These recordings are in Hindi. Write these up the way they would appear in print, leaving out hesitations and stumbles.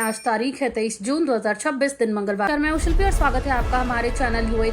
आज तारीख है 23 जून 2026 दिन मंगलवार। मैं शिल्पी और स्वागत है आपका हमारे चैनल यूए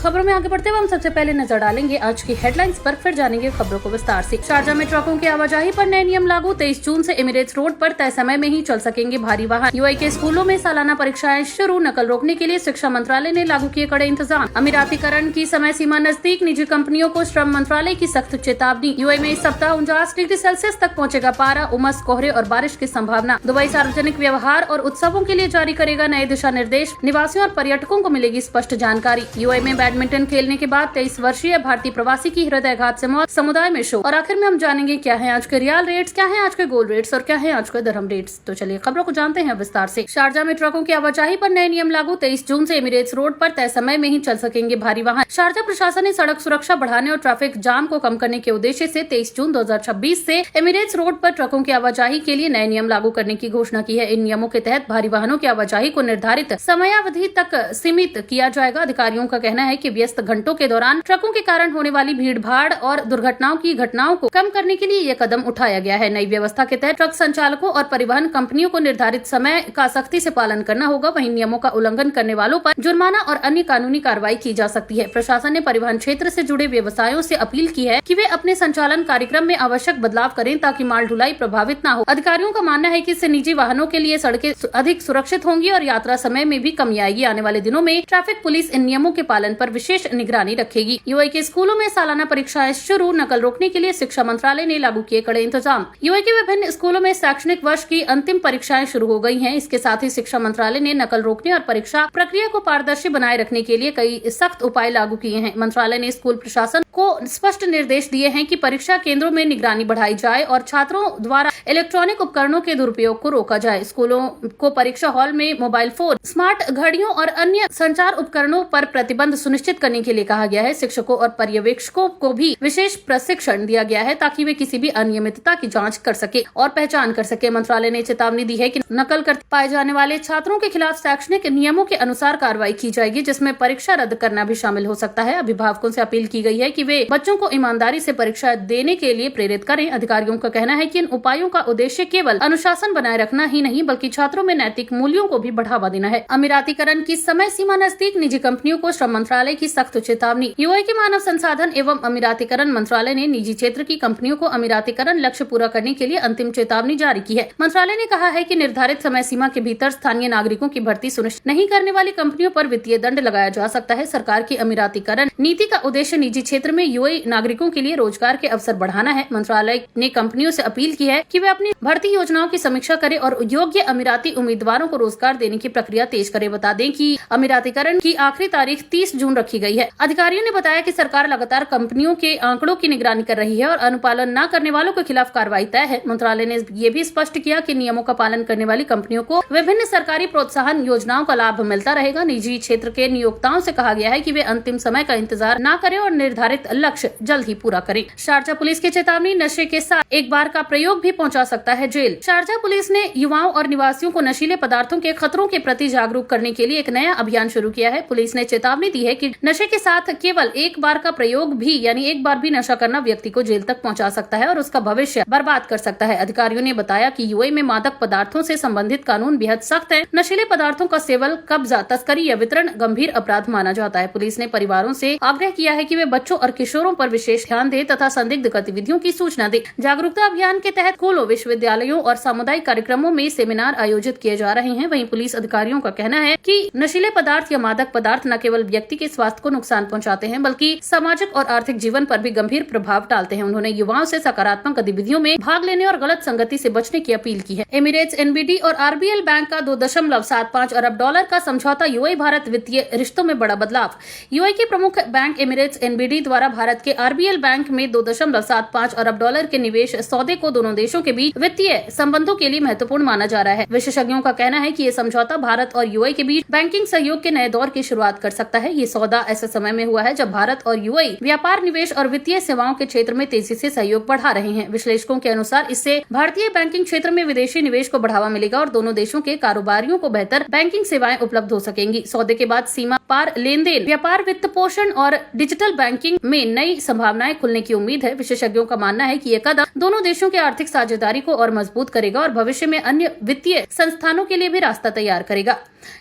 खबरों में आगे बढ़ते हुए हम सबसे पहले नजर डालेंगे आज की हेडलाइंस पर, फिर जानेंगे खबरों को विस्तार से। शारजा में ट्रकों की आवाजाही पर नए नियम लागू। 23 जून से एमिरेट्स रोड पर तय समय में ही चल सकेंगे भारी वाहन। यूए के स्कूलों में सालाना परीक्षाएं शुरू। नकल रोकने के लिए शिक्षा मंत्रालय ने लागू किए कड़े इंतजाम। अमीरातीकरण की समय सीमा नजदीक। निजी कंपनियों को श्रम मंत्रालय की सख्त चेतावनी। यूए में इस सप्ताह 49 डिग्री सेल्सियस तक पहुंचेगा पारा। उमस, कोहरे और बारिश की संभावना। दुबई सार्वजनिक व्यवहार और उत्सवों के लिए जारी करेगा नए दिशा निर्देश। निवासियों और पर्यटकों को मिलेगी स्पष्ट जानकारी। यूए में बैडमिंटन खेलने के बाद 23 वर्षीय भारतीय प्रवासी की हृदयाघात से मौत। समुदाय में शोक। और आखिर में हम जानेंगे क्या है आज के रियल रेट्स, क्या है आज के गोल्ड रेट्स और क्या है आज के दिरहम रेट्स। तो चलिए खबरों को जानते हैं विस्तार से। शारजा में ट्रकों की आवाजाही पर नए नियम लागू। 23 जून से एमिरेट्स रोड पर तय समय में ही चल सकेंगे भारी वाहन। शारजा प्रशासन ने सड़क सुरक्षा बढ़ाने और ट्रैफिक जाम को कम करने के उद्देश्य से 23 जून 2026 से एमिरेट्स रोड पर ट्रकों की आवाजाही के लिए नए नियम लागू करने की घोषणा की है। इन नियमों के तहत भारी वाहनों की आवाजाही को निर्धारित समयावधि तक सीमित किया जाएगा। अधिकारियों का कहना है कि व्यस्त घंटों के दौरान ट्रकों के कारण होने वाली भीड़ भाड़ और दुर्घटनाओं की घटनाओं को कम करने के लिए यह कदम उठाया गया है। नई व्यवस्था के तहत ट्रक संचालकों और परिवहन कंपनियों को निर्धारित समय का सख्ती से पालन करना होगा। वहीं नियमों का उल्लंघन करने वालों पर जुर्माना और अन्य कानूनी कार्रवाई की जा सकती है। प्रशासन ने परिवहन क्षेत्र से जुड़े व्यवसायों से अपील की है कि वे अपने संचालन कार्यक्रम में आवश्यक बदलाव करें ताकि माल ढुलाई प्रभावित न हो। अधिकारियों का मानना है कि इससे निजी वाहनों के लिए सड़कें अधिक सुरक्षित होंगी और यात्रा समय में भी कमी आएगी। आने वाले दिनों में ट्रैफिक पुलिस इन नियमों के पालन पर विशेष निगरानी रखेगी। यूए के स्कूलों में सालाना परीक्षाएं शुरू। नकल रोकने के लिए शिक्षा मंत्रालय ने लागू किए कड़े इंतजाम। यूए के विभिन्न स्कूलों में शैक्षणिक वर्ष की अंतिम परीक्षाएं शुरू हो गई हैं। इसके साथ ही शिक्षा मंत्रालय ने नकल रोकने और परीक्षा प्रक्रिया को पारदर्शी बनाए रखने के लिए कई सख्त उपाय लागू किए हैं। मंत्रालय ने स्कूल प्रशासन को स्पष्ट निर्देश दिए हैं कि परीक्षा केंद्रों में निगरानी बढ़ाई जाए और छात्रों द्वारा इलेक्ट्रॉनिक उपकरणों के दुरुपयोग को रोका जाए। स्कूलों को परीक्षा हॉल में मोबाइल फोन, स्मार्ट घड़ियों और अन्य संचार उपकरणों पर प्रतिबंध सुनिश्चित करने के लिए कहा गया है। शिक्षकों और पर्यवेक्षकों को भी विशेष प्रशिक्षण दिया गया है ताकि वे किसी भी अनियमितता की जांच कर सके और पहचान कर सके। मंत्रालय ने चेतावनी दी है कि नकल करते पाए जाने वाले छात्रों के खिलाफ शैक्षणिक नियमों के अनुसार कार्रवाई की जाएगी, जिसमें परीक्षा रद्द करना भी शामिल हो सकता है। अभिभावकों से अपील की गई है कि वे बच्चों को ईमानदारी से परीक्षा देने के लिए प्रेरित करें। अधिकारियों का कहना है कि इन उपायों का उद्देश्य केवल अनुशासन बनाए रखना ही नहीं बल्कि छात्रों में नैतिक मूल्यों को भी बढ़ावा देना है। अमीरातीकरण की समय सीमा नजदीक। निजी कंपनियों को श्रम मंत्रालय की सख्त चेतावनी। यूए के मानव संसाधन एवं अमीरातीकरण मंत्रालय ने निजी क्षेत्र की कंपनियों को अमीरातीकरण लक्ष्य पूरा करने के लिए अंतिम चेतावनी जारी की है। मंत्रालय ने कहा है कि निर्धारित समय सीमा के भीतर स्थानीय नागरिकों की भर्ती सुनिश्चित नहीं करने वाली कंपनियों पर वित्तीय दंड लगाया जा सकता है। सरकार की अमीरातीकरण नीति का उद्देश्य निजी क्षेत्र में यूए नागरिकों के लिए रोजगार के अवसर बढ़ाना है। मंत्रालय ने कंपनियों से अपील की है कि वे अपनी भर्ती योजनाओं की समीक्षा करें और योग्य अमीराती उम्मीदवारों को रोजगार देने की प्रक्रिया तेज करे। बता दें कि अमीरातीकरण की आखिरी तारीख 30 जून रखी गई है। अधिकारियों ने बताया कि सरकार लगातार कंपनियों के आंकड़ों की निगरानी कर रही है और अनुपालन न करने वालों के खिलाफ कार्रवाई तय है। मंत्रालय ने ये भी स्पष्ट किया कि नियमों का पालन करने वाली कंपनियों को विभिन्न सरकारी प्रोत्साहन योजनाओं का लाभ मिलता रहेगा। निजी क्षेत्र के नियोक्ताओं से कहा गया है कि वे अंतिम समय का इंतजार न करें और निर्धारित लक्ष्य जल्द ही पूरा करें। शारजा पुलिस की चेतावनी। नशे के साथ एक बार का प्रयोग भी पहुंचा सकता है जेल। शारजा पुलिस ने युवाओं और निवासियों को नशीले पदार्थों के खतरों के प्रति जागरूक करने के लिए एक नया अभियान शुरू किया है। पुलिस ने चेतावनी दी है कि नशे के साथ केवल एक बार का प्रयोग भी यानी एक बार भी नशा करना व्यक्ति को जेल तक पहुंचा सकता है और उसका भविष्य बर्बाद कर सकता है। अधिकारियों ने बताया कि यूए में मादक पदार्थों से संबंधित कानून बेहद सख्त है। नशीले पदार्थों का सेवन, कब्जा, तस्करी या वितरण गंभीर अपराध माना जाता है। पुलिस ने परिवारों से आग्रह किया है कि वे बच्चों और किशोरों पर विशेष ध्यान दें तथा संदिग्ध गतिविधियों की सूचना दें। जागरूकता अभियान के तहत स्कूलों, विश्वविद्यालयों और सामुदायिक कार्यक्रमों में सेमिनार आयोजित किए जा रहे हैं। वहीं पुलिस अधिकारियों का कहना है कि नशीले पदार्थ या मादक पदार्थ न केवल व्यक्ति के स्वास्थ्य को नुकसान पहुंचाते हैं बल्कि सामाजिक और आर्थिक जीवन पर भी गंभीर प्रभाव डालते हैं। उन्होंने युवाओं से सकारात्मक गतिविधियों में भाग लेने और गलत संगति से बचने की अपील की है। एमिरेट्स, एनबीडी और आरबीएल बैंक का $2.75 अरब का समझौता। यूए भारत वित्तीय रिश्तों में बड़ा बदलाव। यूए के प्रमुख बैंक एमिरेट्स एनबीडी द्वारा भारत के आरबीएल बैंक में $2.75 अरब के निवेश सौदे को दोनों देशों के बीच वित्तीय संबंधों के लिए महत्वपूर्ण माना जा रहा है। विशेषज्ञों का कहना है कि ये समझौता भारत और यूए के बीच बैंकिंग सहयोग के नए दौर की शुरुआत कर सकता है। ये सौदा ऐसे समय में हुआ है जब भारत और यूए व्यापार, निवेश और वित्तीय सेवाओं के क्षेत्र में तेजी से सहयोग बढ़ा रहे हैं। विश्लेषकों के अनुसार इससे भारतीय बैंकिंग क्षेत्र में विदेशी निवेश को बढ़ावा मिलेगा और दोनों देशों के कारोबारियों को बेहतर बैंकिंग सेवाएं उपलब्ध हो सकेंगी। सौदे के बाद सीमा पार लेन देन, व्यापार, वित्त पोषण और डिजिटल बैंकिंग में नई संभावनाएं खुलने की उम्मीद है। विशेषज्ञों का मानना है कि ये कदम दोनों देशों की आर्थिक साझेदारी को और मजबूत करेगा और भविष्य में अन्य वित्तीय संस्थानों के लिए भी रास्ता तैयार करेगा।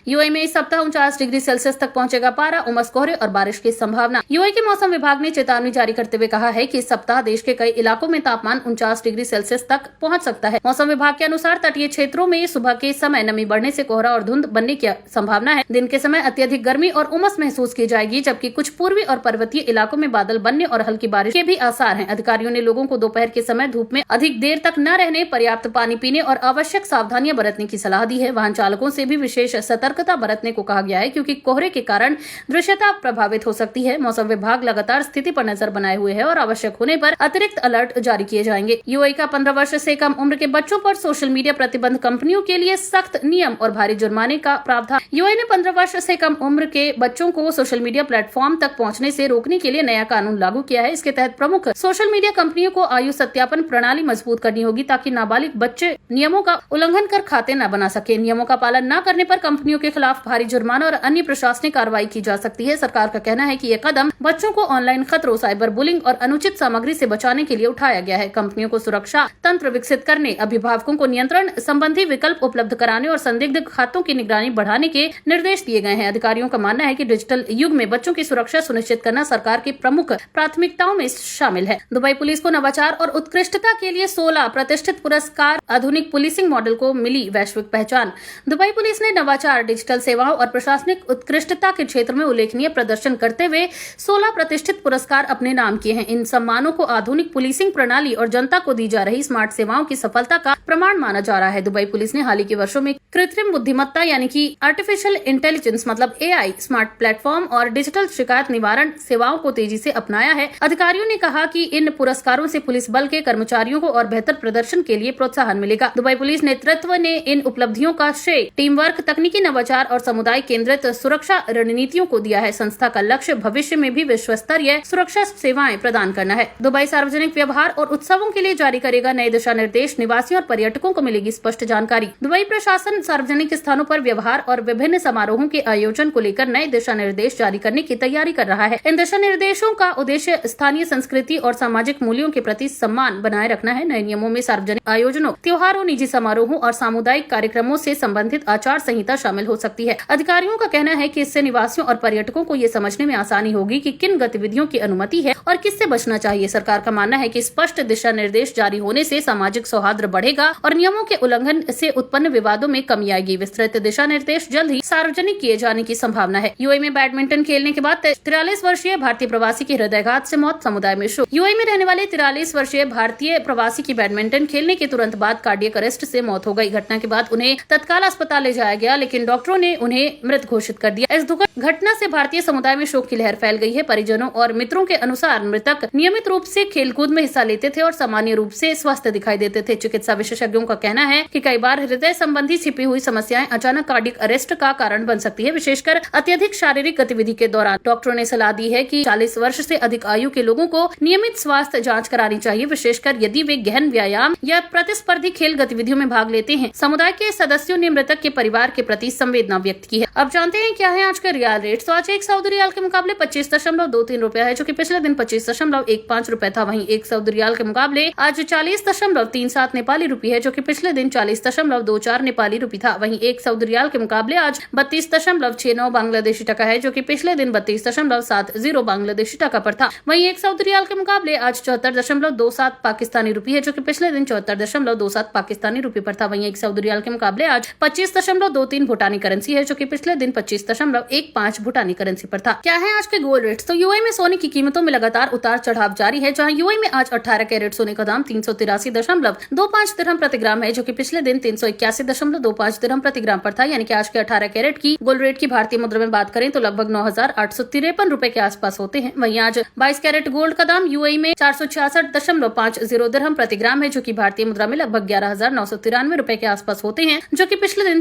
यूएई में इस सप्ताह 49 डिग्री सेल्सियस तक पहुंचेगा पारा। उमस, कोहरे और बारिश की संभावना। यूएई के मौसम विभाग ने चेतावनी जारी करते हुए कहा है कि इस सप्ताह देश के कई इलाकों में तापमान 49 डिग्री सेल्सियस तक पहुंच सकता है। मौसम विभाग के अनुसार तटीय क्षेत्रों में सुबह के समय नमी बढ़ने से कोहरा और धुंध बनने की संभावना है। दिन के समय अत्यधिक गर्मी और उमस महसूस की जाएगी, जबकि कुछ पूर्वी और पर्वतीय इलाकों में बादल बनने और हल्की बारिश के भी आसार हैं। अधिकारियों ने लोगों को दोपहर के समय धूप में अधिक देर तक न रहने, पर्याप्त पानी पीने और आवश्यक सावधानियां बरतने की सलाह दी है। वाहन चालकों से भी विशेष सतर्कता बरतने को कहा गया है, क्योंकि कोहरे के कारण दृश्यता प्रभावित हो सकती है। मौसम विभाग लगातार स्थिति पर नजर बनाए हुए है और आवश्यक होने पर अतिरिक्त अलर्ट जारी किए जाएंगे। यूएई का 15 वर्ष से कम उम्र के बच्चों पर सोशल मीडिया प्रतिबंध कंपनियों के लिए सख्त नियम और भारी जुर्माने का प्रावधान। यूएई ने 15 वर्ष से कम उम्र के बच्चों को सोशल मीडिया प्लेटफॉर्म तक पहुंचने से रोकने के लिए नया कानून लागू किया है। इसके तहत प्रमुख सोशल मीडिया कंपनियों को आयु सत्यापन प्रणाली मजबूत करनी होगी, ताकि नाबालिग बच्चे नियमों का उल्लंघन कर खाते न बना सके। नियमों का पालन न करने पर कंपनियों के खिलाफ भारी जुर्माना और अन्य प्रशासनिक कार्रवाई की जा सकती है। सरकार का कहना है कि ये कदम बच्चों को ऑनलाइन खतरों, साइबर बुलिंग और अनुचित सामग्री से बचाने के लिए उठाया गया है। कंपनियों को सुरक्षा तंत्र विकसित करने, अभिभावकों को नियंत्रण संबंधी विकल्प उपलब्ध कराने और संदिग्ध खातों की निगरानी बढ़ाने के निर्देश दिए गए हैं। अधिकारियों का मानना है कि डिजिटल युग में बच्चों की सुरक्षा सुनिश्चित करना सरकार की प्रमुख प्राथमिकताओं में शामिल है। दुबई पुलिस को नवाचार और उत्कृष्टता के लिए 16 प्रतिष्ठित पुरस्कार। आधुनिक पुलिसिंग मॉडल को मिली वैश्विक पहचान। दुबई पुलिस ने नवाचार, डिजिटल सेवाओं और प्रशासनिक उत्कृष्टता के क्षेत्र में उल्लेखनीय प्रदर्शन करते हुए 16 प्रतिष्ठित पुरस्कार अपने नाम किए हैं। इन सम्मानों को आधुनिक पुलिसिंग प्रणाली और जनता को दी जा रही स्मार्ट सेवाओं की सफलता का प्रमाण माना जा रहा है। दुबई पुलिस ने हाल ही के वर्षों में कृत्रिम बुद्धिमत्ता यानी कि आर्टिफिशियल इंटेलिजेंस मतलब एआई, स्मार्ट प्लेटफॉर्म और डिजिटल शिकायत निवारण सेवाओं को तेजी से अपनाया है। अधिकारियों ने कहा कि इन पुरस्कारों से पुलिस बल के कर्मचारियों को और बेहतर प्रदर्शन के लिए प्रोत्साहन मिलेगा। दुबई पुलिस नेतृत्व ने इन उपलब्धियों का श्रेय टीम वर्क, तकनीकी नवाचार और समुदाय केंद्रित सुरक्षा रणनीतियों को दिया है। संस्था का लक्ष्य भविष्य में भी विश्व स्तरीय सुरक्षा सेवाएं प्रदान करना है। दुबई सार्वजनिक व्यवहार और उत्सवों के लिए जारी करेगा नए दिशा निर्देश। निवासियों और पर्यटकों को मिलेगी स्पष्ट जानकारी। दुबई प्रशासन सार्वजनिक स्थानों पर व्यवहार और विभिन्न समारोहों के आयोजन को लेकर नए दिशा निर्देश जारी करने की तैयारी कर रहा है। इन दिशा निर्देशों का उद्देश्य स्थानीय संस्कृति और सामाजिक मूल्यों के प्रति सम्मान बनाए रखना है। नए नियमों में सार्वजनिक आयोजनों, त्योहारों, निजी समारोहों और सामुदायिक कार्यक्रमों से संबंधित आचार संहिता शामिल हो सकती है। अधिकारियों का कहना है कि इससे निवासियों और पर्यटकों को ये समझने में आसानी होगी कि किन गतिविधियों की अनुमति है और किससे बचना चाहिए। सरकार का मानना है कि स्पष्ट दिशा निर्देश जारी होने से सामाजिक सौहार्द बढ़ेगा और नियमों के उल्लंघन से उत्पन्न विवादों में कमी आएगी। विस्तृत दिशा निर्देश जल्द ही सार्वजनिक किए जाने की संभावना है। यूएई में बैडमिंटन खेलने के बाद 43 वर्षीय भारतीय प्रवासी की हृदयघात से मौत, समुदाय में शोक। यूएई में रहने वाले 43 वर्षीय भारतीय प्रवासी की बैडमिंटन खेलने के तुरंत बाद कार्डियक अरेस्ट से मौत हो गई। घटना के बाद उन्हें तत्काल अस्पताल ले जाया गया, लेकिन डॉक्टरों ने उन्हें मृत घोषित कर दिया। इस दुखद घटना से भारतीय समुदाय में शोक की लहर फैल गई है। परिजनों और मित्रों के अनुसार मृतक नियमित रूप से खेलकूद में हिस्सा लेते थे और सामान्य रूप से स्वस्थ दिखाई देते थे। चिकित्सा विशेषज्ञों का कहना है कि कई बार हृदय संबंधी छिपी हुई समस्याएं अचानक कार्डियक अरेस्ट का कारण बन सकती है, विशेषकर अत्यधिक शारीरिक गतिविधि के दौरान। डॉक्टरों ने सलाह दी है कि 40 वर्ष से अधिक आयु के लोगों को नियमित स्वास्थ्य जांच करानी चाहिए, विशेषकर यदि वे गहन व्यायाम या प्रतिस्पर्धी खेल गतिविधियों में भाग लेते हैं। समुदाय के सदस्यों ने मृतक के परिवार के प्रति संवेदना व्यक्त की है। अब जानते हैं क्या है आज के रियाल रेट। तो आज 1 सऊदी रियाल के मुकाबले 25.23 रुपया है, जो कि पिछले दिन 25.15 रुपए था। वहीं 1 सऊदी रियाल के मुकाबले आज 40.37 नेपाली रुपये है, जो कि पिछले दिन 40.24 नेपाली रुपये था। वहीं 1 सऊदी रियाल के मुकाबले आज 32.69 बांग्लादेशी टका है, जो कि पिछले दिन 32.70 बांग्लादेशी टका पर था। वहीं 1 सऊदी रियाल के मुकाबले आज 74.27 पाकिस्तानी रुपये है, जो कि पिछले दिन 74.27 पाकिस्तानी रुपये पर था। वहीं 1 सऊदी रियाल के मुकाबले आज 25.23 भूटानी करेंसी है, जो कि पिछले दिन 25.15 भूटानी करेंसी पर था। क्या है आज के गोल्ड रेट्स। तो यूएई में सोने की कीमतों में लगातार उतार चढ़ाव जारी है, जहां यूएई में आज 18 कैरेट सोने का दाम 383.25 दिरहम प्रति ग्राम है, जो कि पिछले दिन 381.25 दिरहम प्रति ग्राम पर था। यानी कि आज के 18 कैरेट की गोल्ड रेट की भारतीय मुद्रा में बात करें तो लगभग 9,853 रुपए के आसपास होते हैं। वहीं आज 22 कैरेट गोल्ड का दाम यूएई में 466.50 दिरहम प्रति ग्राम है, जो कि भारतीय मुद्रा में लगभग 11,993 रुपए के आसपास होते हैं, जो कि पिछले दिन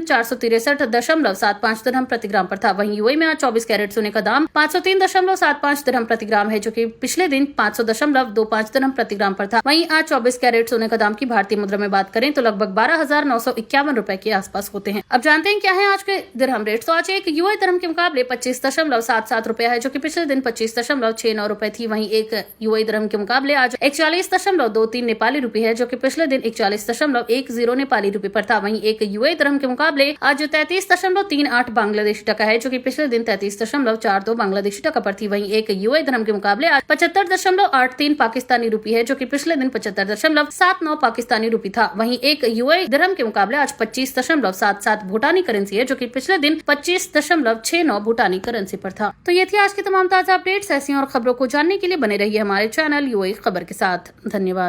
65.75 दिरहम प्रति ग्राम पर था। वहीं यूएई में आज 24 कैरेट सोने का दाम 503.75 दिरहम प्रति ग्राम है, जो कि पिछले दिन 500.25 दिरहम प्रति ग्राम पर था। वहीं आज 24 कैरेट सोने का दाम की भारतीय मुद्रा में बात करें तो लगभग 12,951 रुपए के आसपास होते हैं। अब जानते हैं क्या है आज के दिरहम रेट। तो आज एक यूएई दिरहम के मुकाबले 25.77 रुपए है, जो कि पिछले दिन 25.69 रुपए थी। वहीं एक यूएई दिरहम के मुकाबले आज 41.23 नेपाली रुपए है, जो कि पिछले दिन 41.10 नेपाली रुपए पर था। वहीं एक यूएई दिरहम के मुकाबले आज 33.38 बांग्लादेशी टका है, जो कि पिछले दिन 33.42 बांग्लादेशी टका पर थी। वहीं एक यूएई दिरहम के मुकाबले आज 75.83 पाकिस्तानी रुपए है, जो कि पिछले दिन 75.79 पाकिस्तानी रुपए था। वहीं एक यूएई दिरहम के मुकाबले आज 25.77 भूटानी करेंसी है, जो कि पिछले दिन 25.69 भूटानी करेंसी पर था। तो ये थी आज की तमाम ताजा अपडेट्स। ऐसी और खबरों को जानने के लिए बने रहिए हमारे चैनल यूएई खबर के साथ। धन्यवाद।